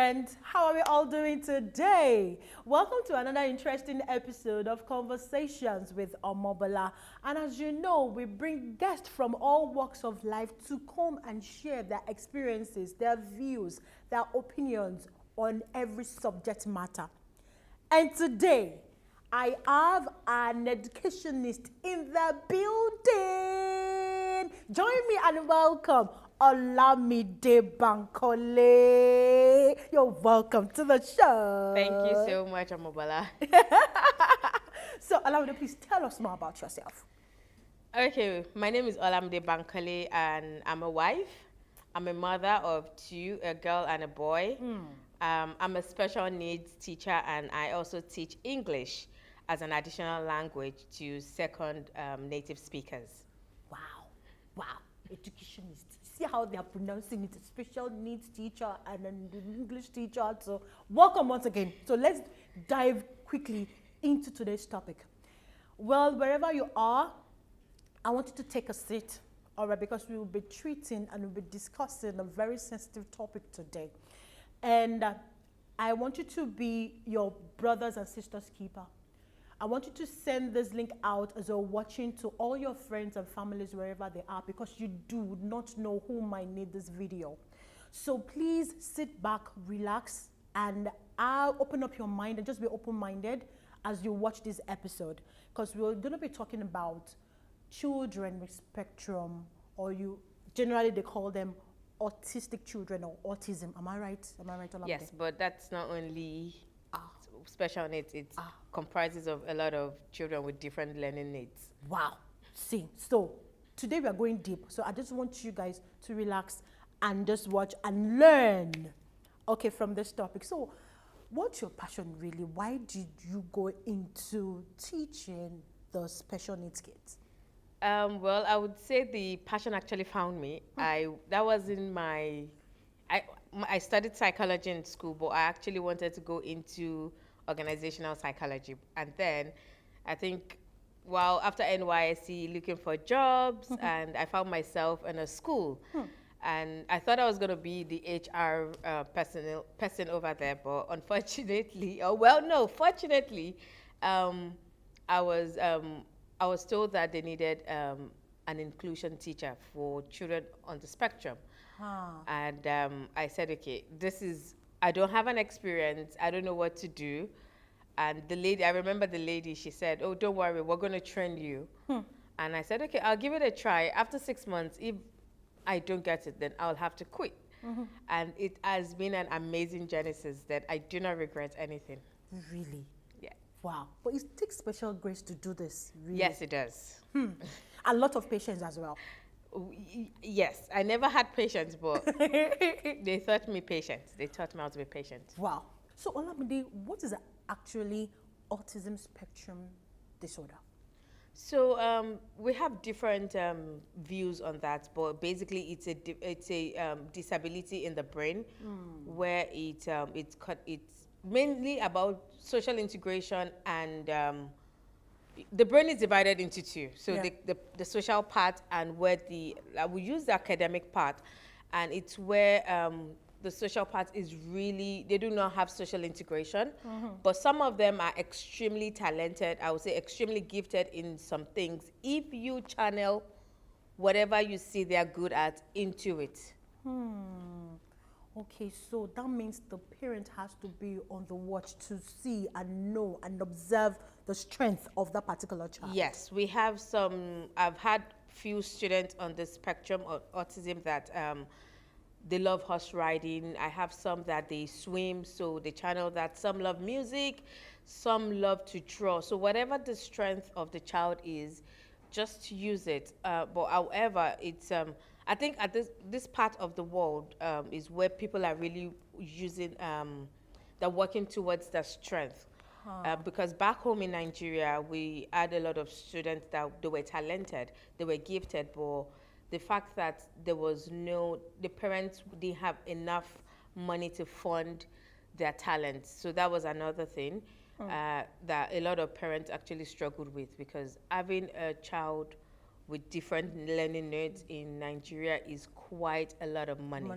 friends, how are we all doing today? Welcome to another interesting episode of Conversations with Omobola. And as you know, we bring guests from all walks of life to come and share their experiences, their views, their opinions on every subject matter. And today, I have an educationist in the building. Join me and welcome OLAMIDE BANKOLE. You're welcome to the show. Thank you so much, Amobola. So, OLAMIDE, please tell us more about yourself. Okay, my name is OLAMIDE BANKOLE and I'm a wife. I'm a mother of two, a girl and a boy. I'm a special needs teacher and I also teach English as an additional language to second native speakers. Wow, wow, educationist. See how they are pronouncing it, a special needs teacher and an English teacher. So welcome once again. So let's dive quickly into today's topic. Well, wherever you are, I want you to take a seat, all right, because we will be treating and we'll be discussing a very sensitive topic today. And I want you to be your brothers and sisters keeper. I want you to send this link out as you're watching to all your friends and families wherever they are, because you do not know who might need this video. So please sit back, relax, and I'll open up your mind and just be open-minded as you watch this episode, because we're going to be talking about children with spectrum, or generally they call them autistic children or autism. Am I right? Am I right, Olamide? Yes, but that's not only special needs. It comprises of a lot of children with different learning needs. Wow. See, so today we are going deep. So I just want you guys to relax and just watch and learn, okay, from this topic. So what's your passion really? Why did you go into teaching the special needs kids? Well, I would say the passion actually found me. That was in I studied psychology in school, but I actually wanted to go into organizational psychology. And then I think, well, after NYSC looking for jobs, and I found myself in a school. And I thought I was going to be the HR person over there, but unfortunately, fortunately, I was told that they needed an inclusion teacher for children on the spectrum. And I said, okay, I don't have an experience. I don't know what to do. And I remember the lady, she said, oh, don't worry, we're going to train you. And I said, okay, I'll give it a try. After 6 months, if I don't get it, then I'll have to quit. And it has been an amazing journey since then. I do not regret anything. Really? Yeah. Wow. But it takes special grace to do this, really. Yes, it does. A lot of patience as well. Yes, I never had patience, but they taught me patience. They taught me how to be patient. Wow. So, Olamide, what is actually autism spectrum disorder? So we have different views on that, but basically it's a disability in the brain where it's mainly about social integration, and the brain is divided into two. So the social part and where we use the academic part, and it's where the social part is really, they do not have social integration, but some of them are extremely talented, I would say extremely gifted in some things. If you channel whatever you see they're good at into it. Okay, so that means the parent has to be on the watch to see and know and observe the strength of that particular child. Yes, I've had few students on the spectrum of autism that they love horse riding. I have some that they swim, so they channel that. Some love music, some love to draw. So whatever the strength of the child is, just use it. But however, it's I think at this part of the world is where people are really using, they're working towards their strength. Because back home in Nigeria, we had a lot of students that they were talented, they were gifted, but the fact that the parents didn't have enough money to fund their talents. So that was another thing that a lot of parents actually struggled with, because having a child with different learning needs in Nigeria is quite a lot of money.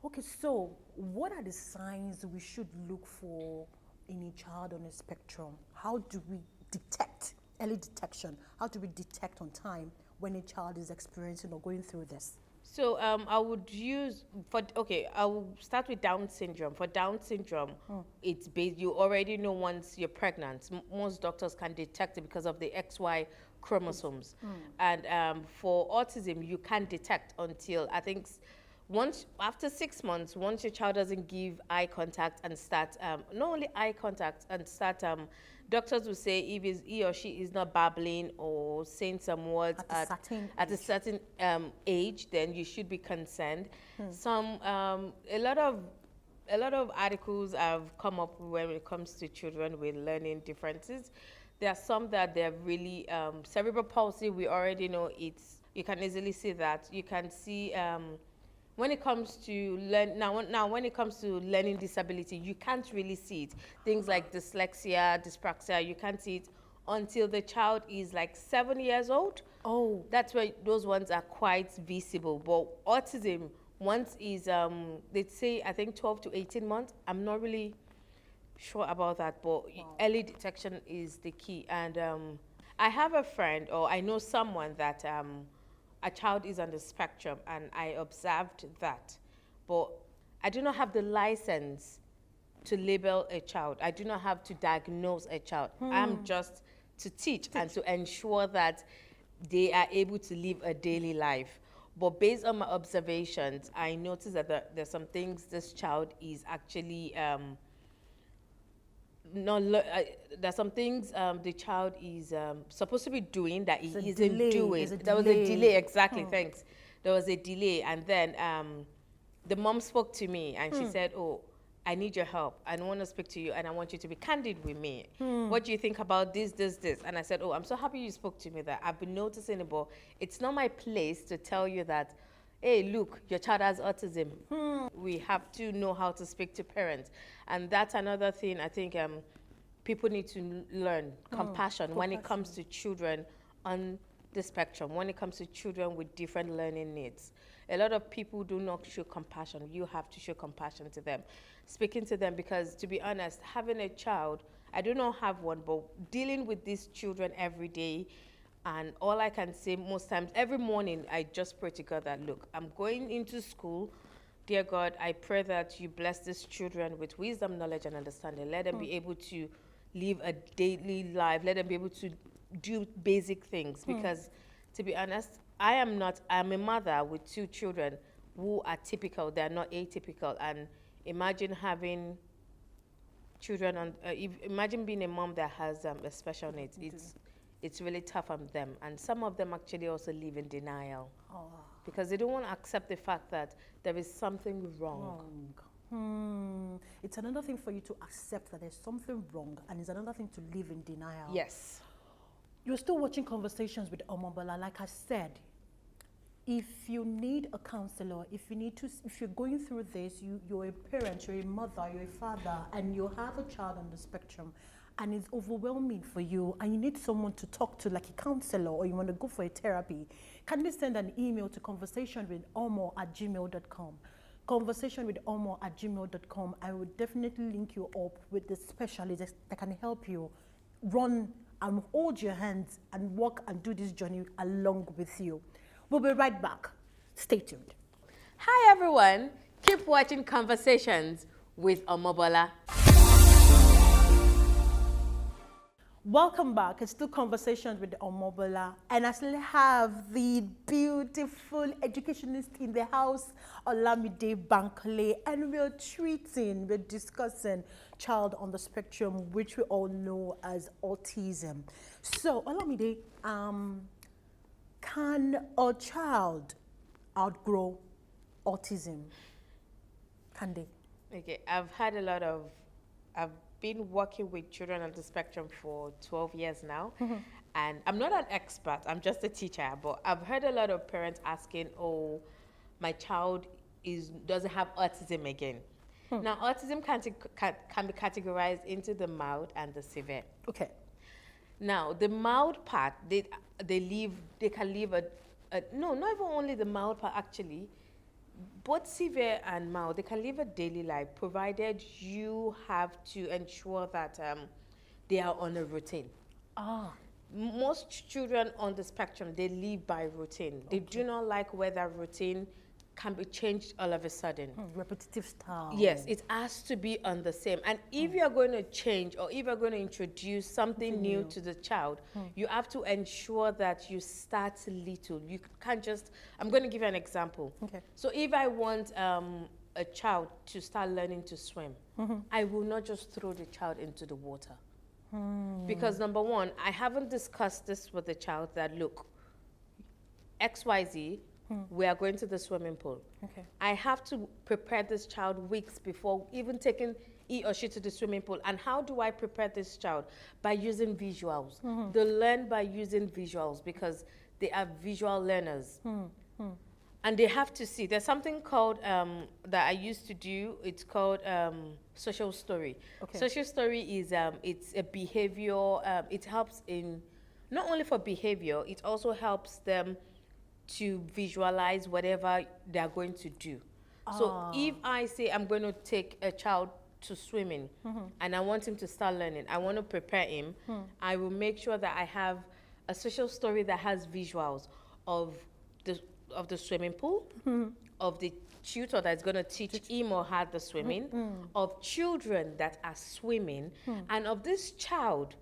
Okay, so what are the signs we should look for in a child on a spectrum? How do we detect, early detection? How do we detect on time when a child is experiencing or going through this? So I would use for okay. I will start with Down syndrome. For Down syndrome, it's based. You already know once you're pregnant. Most doctors can detect it because of the XY chromosomes. And for autism, you can't detect until I think once after 6 months. Once your child doesn't give eye contact and start not only eye contact and start doctors will say if he or she is not babbling or saying some words At a certain age, then you should be concerned. Some a lot of articles have come up when it comes to children with learning differences. There are some that they're really cerebral palsy. We already know it's. You can easily see that. You can see. When it comes to when it comes to learning disability, you can't really see it. Things like dyslexia, dyspraxia, you can't see it until the child is like 7 years old. Oh, That's where those ones are quite visible. But autism, once is they'd say I think 12 to 18 months. I'm not really sure about that, but early detection is the key. And I have a friend, or I know someone that a child is on the spectrum, and I observed that. But I do not have the license to label a child. I do not have to diagnose a child. I'm just to teach and to ensure that they are able to live a daily life. But based on my observations, I noticed that there's some things this child is actually there's some things the child is supposed to be doing that he There's a isn't delay. doing. There's a There was a delay. delay, exactly. Thanks. There was a delay, and then the mom spoke to me, and she said, "Oh, I need your help. I want to speak to you, and I want you to be candid with me. What do you think about this, this, this?" And I said, "Oh, I'm so happy you spoke to me. That I've been noticing it, but it's not my place to tell you that. Hey, look, your child has autism. We have to know how to speak to parents, and that's another thing I think people need to learn compassion when it comes to children on the spectrum, when it comes to children with different learning needs. A lot of people do not show compassion. You have to show compassion to them, speaking to them, because to be honest, having a child, I do not have one, but dealing with these children every day. And all I can say most times, every morning, I just pray to God that, look, I'm going into school. Dear God, I pray that you bless these children with wisdom, knowledge, and understanding. Let them be able to live a daily life. Let them be able to do basic things. Because, to be honest, I'm a mother with 2 children who are typical. They're not atypical. And imagine having children imagine being a mom that has a special needs. It's really tough on them, and some of them actually also live in denial because they don't want to accept the fact that there is something wrong. It's another thing for you to accept that there's something wrong, and it's another thing to live in denial. Yes. You're still watching Conversations with Omobola. Like I said, if you need a counselor, if you're going through this, you're a parent, you're a mother, you're a father, and you have a child on the spectrum, and it's overwhelming for you, and you need someone to talk to, like a counselor, or you want to go for a therapy, kindly send an email to conversationwithomo@gmail.com. Conversationwithomo@gmail.com. I will definitely link you up with the specialist that can help you run and hold your hands and walk and do this journey along with you. We'll be right back. Stay tuned. Hi, everyone. Keep watching Conversations with Omobola. Welcome back. It's still Conversations with Omobola, and I still have the beautiful educationist in the house, OLAMIDE Bankole, and we're discussing child on the spectrum, which we all know as autism. So, OLAMIDE, can a child outgrow autism? Can they? Okay, I've been working with children on the spectrum for 12 years now. And I'm not an expert, I'm just a teacher, but I've heard a lot of parents asking, oh, my child doesn't have autism again. Now, autism can be categorized into the mild and the severe. Okay. Now, the mild part, they can live no, not even only the mild part, actually. both severe and mild, they can live a daily life provided you have to ensure that they are on a routine. Ah. Most children on the spectrum, they live by routine. They do not like where that routine can be changed all of a sudden. Repetitive style. Yes, it has to be on the same. And if you're going to change or if you're going to introduce something new to the child, you have to ensure that you start little. You can't just, I'm going to give you an example. Okay. So if I want a child to start learning to swim, I will not just throw the child into the water. Because number one, I haven't discussed this with the child that, look, XYZ, we are going to the swimming pool. Okay. I have to prepare this child weeks before even taking he or she to the swimming pool. And how do I prepare this child? By using visuals. They learn by using visuals because they are visual learners. And they have to see. There's something called, that I used to do, it's called social story. Okay. Social story is, it's a behavior, it helps in, not only for behavior, it also helps them to visualize whatever they're going to do. So if I say I'm going to take a child to swimming and I want him to start learning, I want to prepare him, I will make sure that I have a social story that has visuals of the swimming pool, of the tutor that's going to teach him or her the swimming, of children that are swimming, and of this child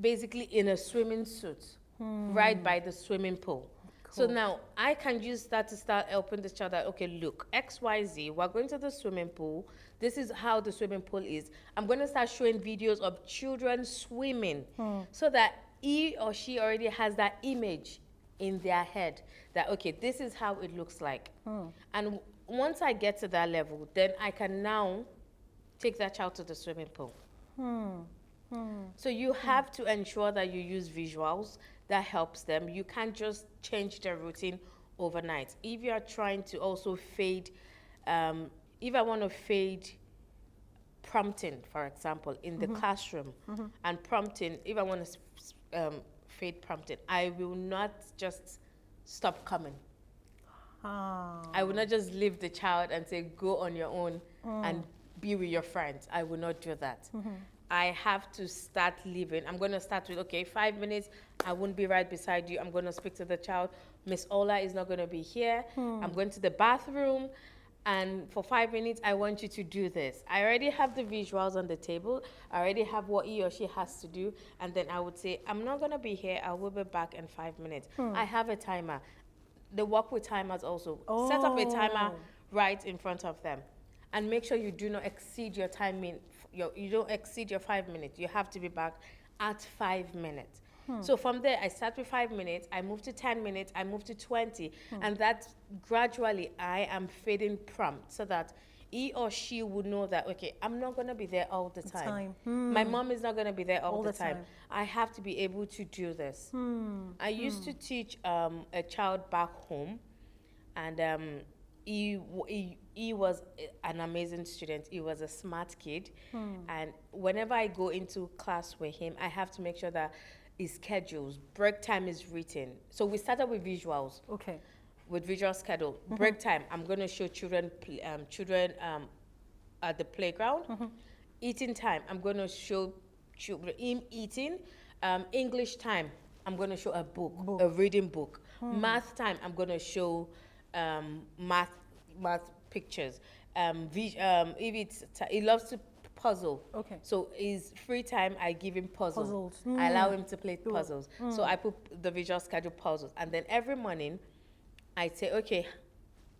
basically in a swimming suit right by the swimming pool. So now I can use that to start helping the child that, okay, look, XYZ, we're going to the swimming pool. This is how the swimming pool is. I'm going to start showing videos of children swimming so that he or she already has that image in their head that, okay, this is how it looks like. And once I get to that level, then I can now take that child to the swimming pool. So you have to ensure that you use visuals that helps them. You can't just change their routine overnight. If you are trying to also fade, if I want to fade prompting, for example, in the classroom, and prompting, if I want to fade prompting, I will not just stop coming. I will not just leave the child and say, go on your own and be with your friends. I will not do that. I have to start leaving. I'm going to start with, okay, 5 minutes. I won't be right beside you. I'm going to speak to the child. Miss Ola is not going to be here. I'm going to the bathroom. And for 5 minutes, I want you to do this. I already have the visuals on the table. I already have what he or she has to do. And then I would say, I'm not going to be here. I will be back in 5 minutes. I have a timer. They work with timers also. Set up a timer right in front of them. And make sure you do not exceed your timing. You don't exceed your 5 minutes. You have to be back at 5 minutes. So from there, I start with 5 minutes. I move to 10 minutes. I move to 20. And that gradually, I am fading prompt so that he or she would know that, okay, I'm not going to be there all the time. My mom is not going to be there all the time. I have to be able to do this. I used to teach a child back home, and he was an amazing student. He was a smart kid. And whenever I go into class with him, I have to make sure that his schedules, break time is written. So we started with visuals. Okay. With visual schedule. Break time, I'm going to show children at the playground. Eating time, I'm going to show children him eating. English time, I'm going to show a book, a reading book. Math time, I'm going to show math pictures. If he loves to puzzle. Okay. So his free time, I give him puzzles. Puzzles. I allow him to play puzzles. So I put the visual schedule puzzles. And then every morning, I say, okay,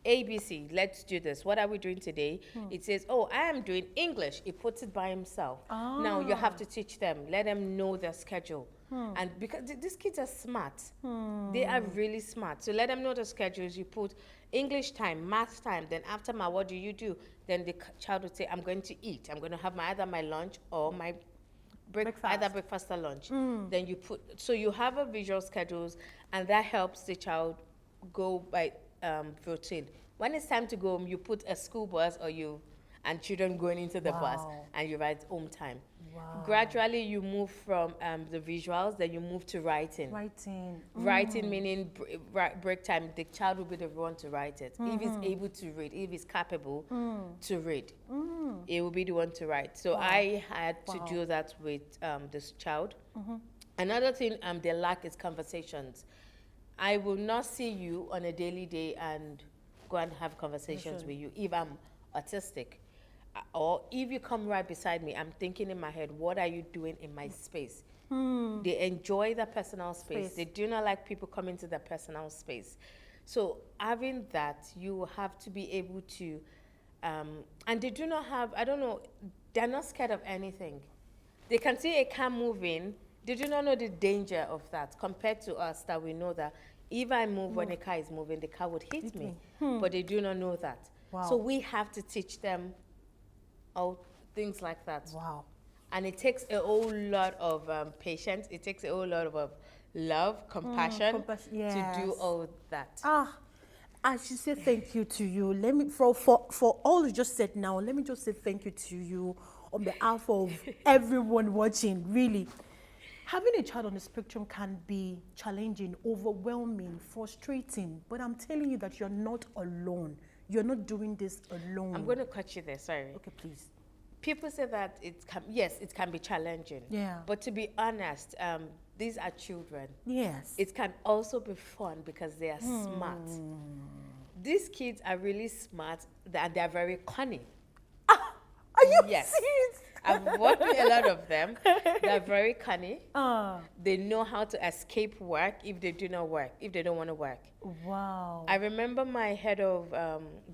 ABC, let's do this. What are we doing today? It says, oh, I am doing English. He puts it by himself. Now you have to teach them. Let them know their schedule. And because these kids are smart. They are really smart. So let them know the schedules. You put English time, math time. Then after my, what do? Then the child would say, I'm going to eat. I'm going to have either my lunch or my either breakfast or lunch. Then you put, so you have a visual schedules, and that helps the child go by routine. When it's time to go home, you put a school bus or and children going into the bus, Wow. and you write home time. Wow. Gradually, you move from the visuals, then you move to writing. Writing. Writing meaning break time, the child will be the one to write it. If he's able to read, if he's capable to read, he will be the one to write. So I had to do that with this child. Another thing they lack is conversations. I will not see you on a daily day and go and have conversations with you if I'm autistic. Or if you come right beside me, I'm thinking in my head, what are you doing in my space? They enjoy their personal space. They do not like people coming to their personal space. So having that, you have to be able to, and they do not have, I don't know, they're not scared of anything. They can see a car moving. They do not know the danger of that compared to us that we know that if I move when a car is moving, the car would hit me. But they do not know that. So we have to teach them all things like that. Wow. And it takes a whole lot of patience. It takes a whole lot of love, compassion to do all that. I should say thank you to you. Let me for all you just said now. Let me just say thank you to you on behalf of everyone watching. Really, having a child on the spectrum can be challenging, overwhelming, frustrating. But I'm telling you that you're not alone. You're not doing this alone. I'm going to cut you there. Sorry. Okay, please. People say that it can be challenging. Yeah. But to be honest, these are children. Yes. It can also be fun because they are smart. These kids are really smart and they are very cunning. Are you Yes. serious? I've worked with a lot of them. They're very cunning. They know how to escape work if they do not work, if they don't want to work. Wow. I remember my head of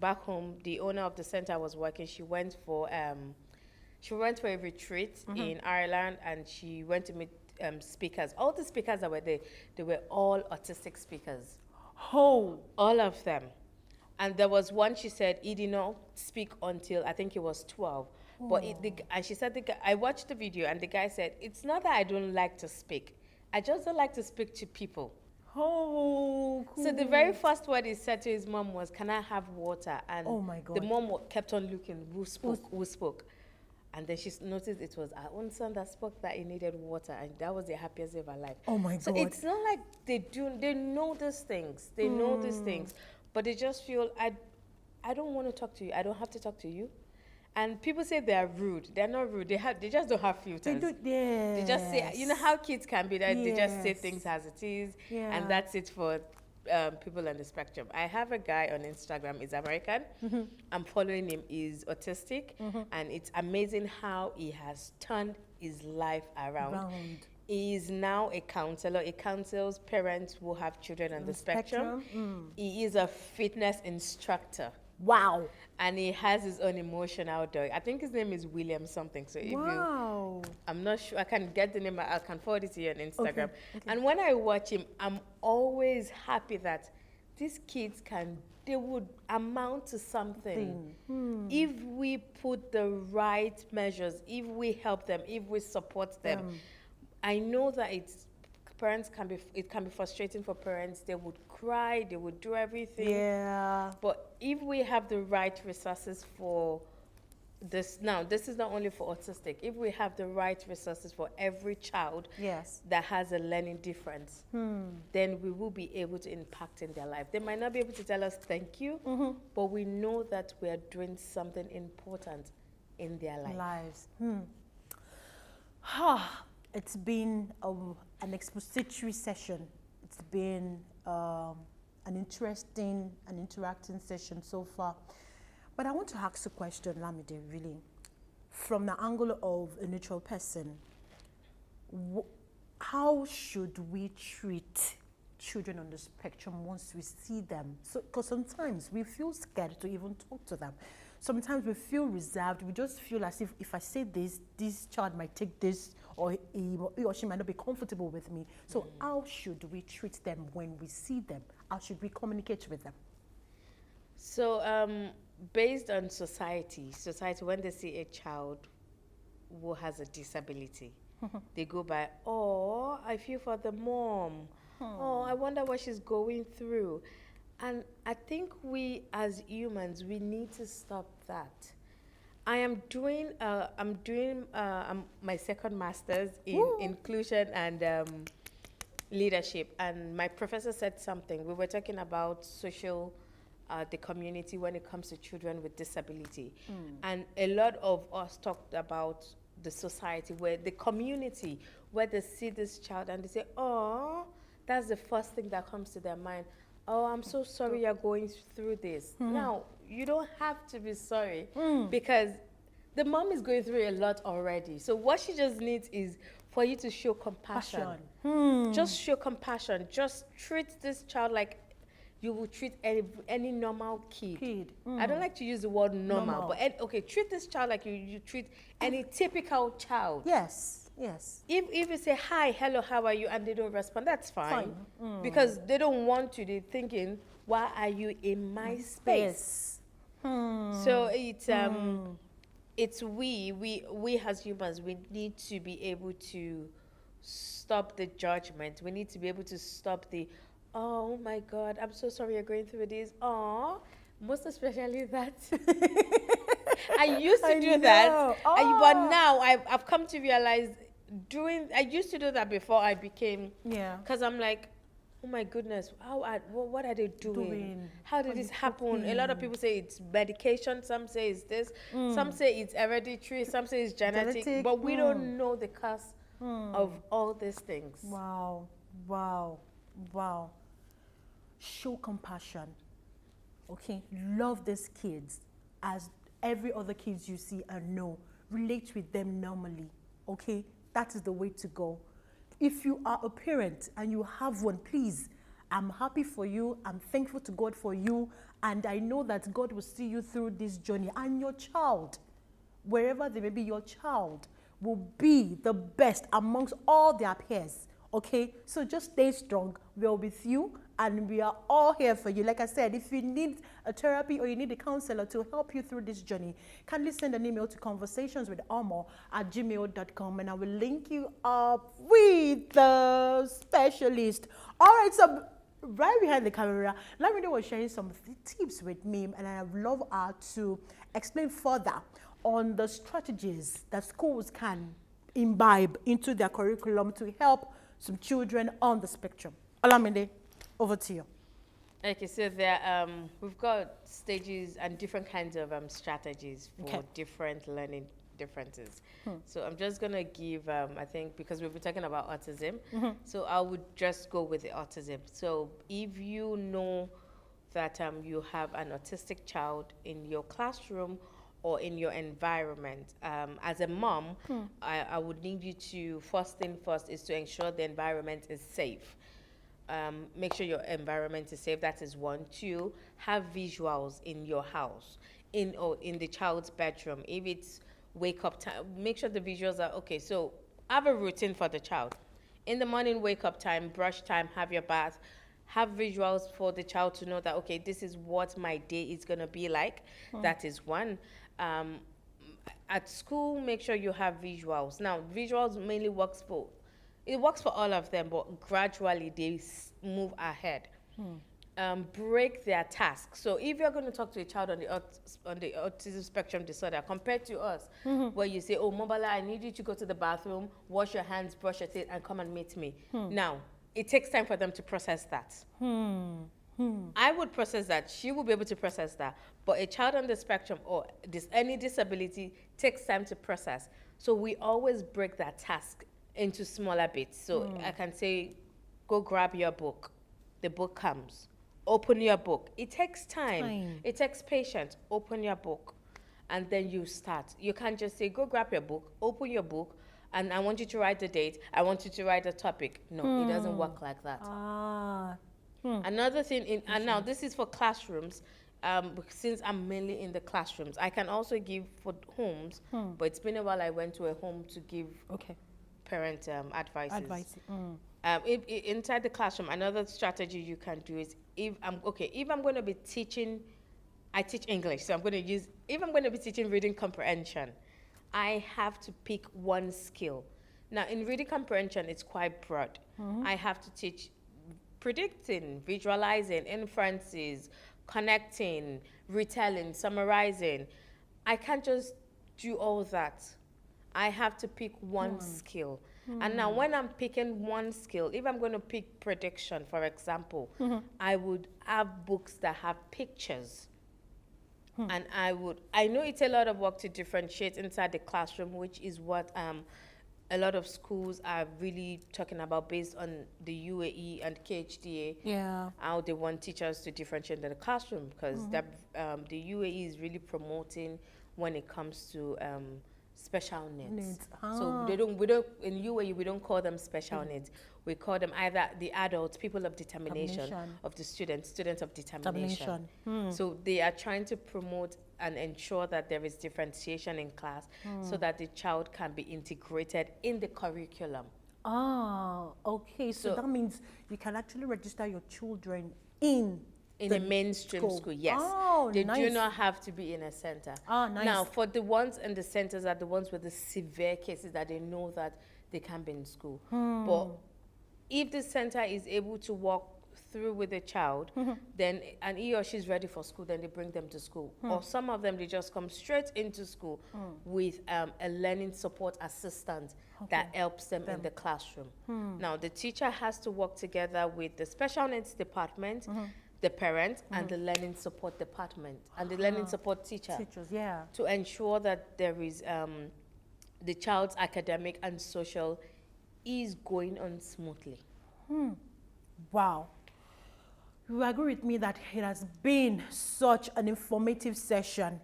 back home, the owner of the center I was working. She went for a retreat in Ireland, and she went to meet speakers. All the speakers that were there, they were all autistic speakers. Oh. All of them. And there was one, she said, he did not speak until I think he was 12. But and she said, I watched the video, and the guy said, it's not that I don't like to speak. I just don't like to speak to people. Oh, cool. So the very first word he said to his mom was, can I have water? And oh my God. the mom kept on looking, who spoke. And then she noticed it was our own son that spoke that he needed water, and that was the happiest day of her life. Oh my God. So it's not like they know these things. They know these things, but they just feel, I don't want to talk to you. I don't have to talk to you. And people say they are rude. They're not rude. They just don't have filters. They just say, you know how kids can be, that they just say things as it is, and that's it for people on the spectrum. I have a guy on Instagram. He's American. I'm following him. He's autistic, and it's amazing how he has turned his life around. He is now a counselor. He counsels parents who have children on the spectrum. He is a fitness instructor. Wow. And he has his own emotional dog. I think his name is William something. So if I'm not sure, I can get the name, I can forward it to you on Instagram. Okay. And when I watch him, I'm always happy that these kids they would amount to something. If we put the right measures, if we help them, if we support them. I know that it can be frustrating for parents. They would cry, they would do everything. Yeah. But if we have the right resources for this, now this is not only for autistic. If we have the right resources for every child that has a learning difference, then we will be able to impact in their life. They might not be able to tell us thank you, but we know that we are doing something important in their lives. It's been an expository session. It's been an interesting and interacting session so far. But I want to ask a question, Lamide, really. From the angle of a neutral person, how should we treat children on the spectrum once we see them? Because sometimes we feel scared to even talk to them. Sometimes we feel reserved. We just feel as if I say this child might take this, or he or she might not be comfortable with me. So how should we treat them when we see them? How should we communicate with them? So based on society, when they see a child who has a disability, they go by, oh, I feel for the mom. Oh, I wonder what she's going through. And I think we as humans, we need to stop that. I am doing. I'm doing my second master's in Woo. inclusion and leadership. And my professor said something. We were talking about the community when it comes to children with disability, and a lot of us talked about the society where the community where they see this child and they say, "Oh, that's the first thing that comes to their mind. Oh, I'm so sorry you're going through this." Now, you don't have to be sorry because the mom is going through a lot already. So what she just needs is for you to show compassion. Just show compassion. Just treat this child like you will treat any normal kid. I don't like to use the word normal. But okay, treat this child like you treat any typical child. Yes, yes. If you say hi, hello, how are you, and they don't respond, that's fine. Because they don't want to. They're thinking, why are you in my space? So it's we as humans, we need to be able to stop the judgment. We need to be able to stop the, oh my God, I'm so sorry you're going through this. Oh, most especially that. I used to do that, but now I've come to realize I used to do that before I became, because I'm like, oh my goodness, what are they doing? How did this happen? A lot of people say it's medication, some say it's this, some say it's hereditary, some say it's genetic. But we don't know the cause of all these things. Wow, wow, wow. Show compassion. Okay, love these kids as every other kids you see and know. Relate with them normally. Okay, that is the way to go. If you are a parent and you have one, please, I'm happy for you. I'm thankful to God for you. And I know that God will see you through this journey. And your child, wherever they may be, your child will be the best amongst all their peers. Okay? So just stay strong. We are with you. And we are all here for you. Like I said, if you need a therapy or you need a counselor to help you through this journey, kindly send an email to conversationswithamo@gmail.com and I will link you up with the specialist. All right, so right behind the camera, Lamide was sharing some tips with me, and I would love her to explain further on the strategies that schools can imbibe into their curriculum to help some children on the spectrum. Olamide, over to you. Okay, so we've got stages and different kinds of strategies for different learning differences. So I'm just going to give, I think, because we've been talking about autism, so I would just go with the autism. So if you know that you have an autistic child in your classroom or in your environment, as a mom, I would need you to, first thing first is to ensure the environment is safe. Make sure your environment is safe. That is one. Two, have visuals in your house, in the child's bedroom. If it's wake up time, make sure the visuals are okay. So have a routine for the child. In the morning, wake up time, brush time, have your bath. Have visuals for the child to know that, okay, this is what my day is going to be like. That is one. At school, make sure you have visuals. Now, visuals mainly works for all of them, but gradually they move ahead. Break their tasks. So if you're going to talk to a child on the autism spectrum disorder, compared to us, where you say, oh, Mobala, I need you to go to the bathroom, wash your hands, brush your teeth, and come and meet me. Now, it takes time for them to process that. I would process that. She will be able to process that. But a child on the spectrum or any disability takes time to process. So we always break that task into smaller bits. So I can say, go grab your book. The book comes. Open your book. It takes time. It takes patience. Open your book. And then you start. You can't just say, go grab your book, open your book, and I want you to write the date. I want you to write the topic. No, it doesn't work like that. Another thing, and now this is for classrooms, since I'm mainly in the classrooms. I can also give for homes, but it's been a while I went to a home to give parent advices. Inside the classroom, another strategy you can do is if I'm going to be teaching, I teach English, so if I'm going to be teaching reading comprehension, I have to pick one skill. Now, in reading comprehension, it's quite broad. I have to teach predicting, visualizing, inferences, connecting, retelling, summarizing. I can't just do all that, I have to pick one skill. And now when I'm picking one skill, if I'm going to pick prediction, for example, I would have books that have pictures. And I know it's a lot of work to differentiate inside the classroom, which is what a lot of schools are really talking about based on the UAE and KHDA. Yeah. How they want teachers to differentiate in the classroom, because the UAE is really promoting when it comes to special needs. So we don't in UAE we don't call them special needs. We call them either the adults, people of determination, of the students of determination. So they are trying to promote and ensure that there is differentiation in class so that the child can be integrated in the curriculum. Ah, okay. So that means you can actually register your children in a mainstream school, yes. Oh, they nice. do not have to be in a center. Ah, nice. Now, for the ones in the centers are the ones with the severe cases that they know that they can't be in school. But if the center is able to walk through with the child, then and he or she's ready for school, then they bring them to school. Or some of them, they just come straight into school with a learning support assistant that helps them in the classroom. Now, the teacher has to work together with the special needs department, the parent, and the learning support department, and the learning support teachers, to ensure that there is the child's academic and social is going on smoothly. Wow. You agree with me that it has been such an informative session.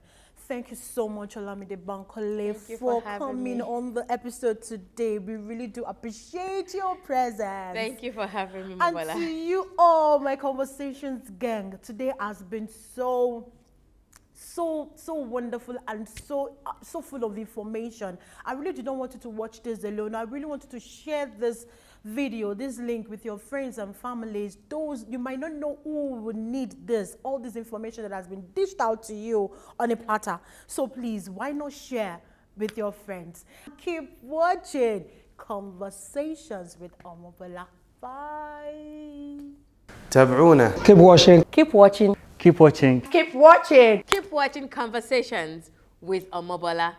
Thank you so much, Olamide Bankole, for coming on the episode today. We really do appreciate your presence. Thank you for having me, And Mabola. to you all, my Conversations gang, today has been so wonderful and so full of information. I really did not want you to watch this alone. I really wanted to share this video, this link with your friends and families. Those you might not know who would need this, all this information that has been dished out to you on a platter. So please, why not share with your friends? Keep watching Conversations with Omobola. Bye. تابعونا. Keep watching. Keep watching. Keep watching. Keep watching. Keep watching Conversations with Omobola.